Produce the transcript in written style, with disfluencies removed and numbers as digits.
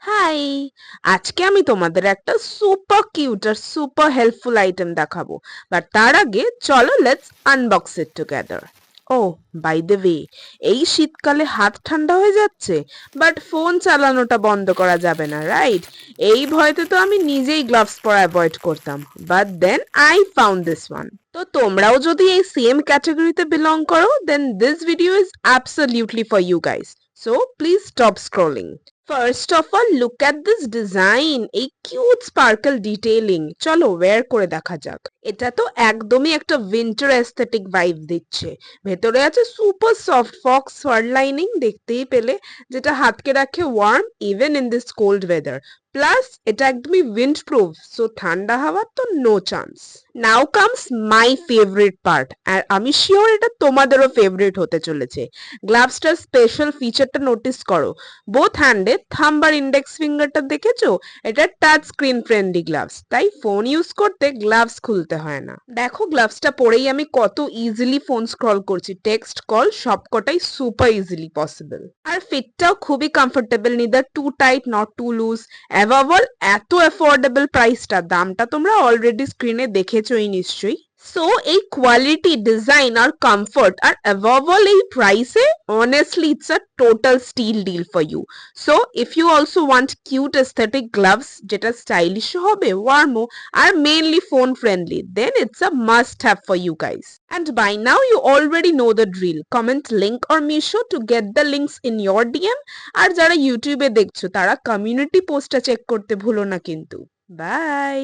High, আজকে আমি তোমাদের একটা সুপার কিউট আর সুপার হেল্পফুল আইটেম দেখাবো। বাট তার আগে চলো লেটস আনবক্স ইট টুগেদার। ও, বাই দ্য ওয়ে, এই শীতকালে হাত ঠান্ডা হয়ে যাচ্ছে, বাট ফোন চালানোটা বন্ধ করা যাবে না, রাইট? এই ভয়তে তো আমি নিজেই গ্লাভস পরা অ্যাভয়েড করতাম, but then I found this one. তো তোমরাও যদি এই সেম ক্যাটাগরিতে বিলং করো, then this video is absolutely for you guys, so please stop scrolling. First of all look at this design, এই কিউট স্পার্কল ডিটেইলিং। চলো wear করে দেখা যাক। এটা তো একদমই একটা উইন্টার অ্যাস্থেটিক ভাইব দিচ্ছে। ভেতরে আছে super soft faux fur lining, দেখতেই পেলে, যেটা হাতকে রাখে warm even in this cold weather. Plus এটা একদমই উইন্ড প্রুফ, সো ঠান্ডা হাওয়ার তো no chance. Now comes my favourite part, আর আমি শিওর এটা তোমাদেরও ফেভারিট হতে চলেছে। গ্লাভসটার স্পেশাল ফিচারটা নোটিস করো। বোথ হ্যান্ডে থাম্ব আর ইন্ডেক্স ফিঙ্গারটা দেখেছো? এটা টাচ স্ক্রিন ফ্রেন্ডলি গ্লাভস, তাই ফোন ইউজ করতে গ্লাভস খুলতে হয় না। দেখো গ্লাভসটা পরেই আমি কত ইজিলি ফোন স্ক্রল করছি, টেক্সট কল সবকটাই সুপার ইজিলি পসিবল। আর ফিটটাও খুবই comfortable, neither too tight not too loose. Above all এত অ্যাফোর্ডেবল প্রাইসটা, দামটা তোমরা অলরেডি স্ক্রিনে দেখেছোই নিশ্চয়ই। সো এই কোয়ালিটি, ডিজাইন আর কমফর্ট আর অ্যাভাব অল এই প্রাইসে, honestly it's a total steal deal for you. So if you also want cute aesthetic gloves যেটা স্টাইলিশ হবে, ওয়ার্মও আর mainly phone friendly, then it's a must have for you guys. And by now you already know the drill. Comment link or Meesho to get the links in your DM. আর যারা ইউটিউবে দেখছো তারা community পোস্টটা check করতে ভুলো না কিন্তু। By.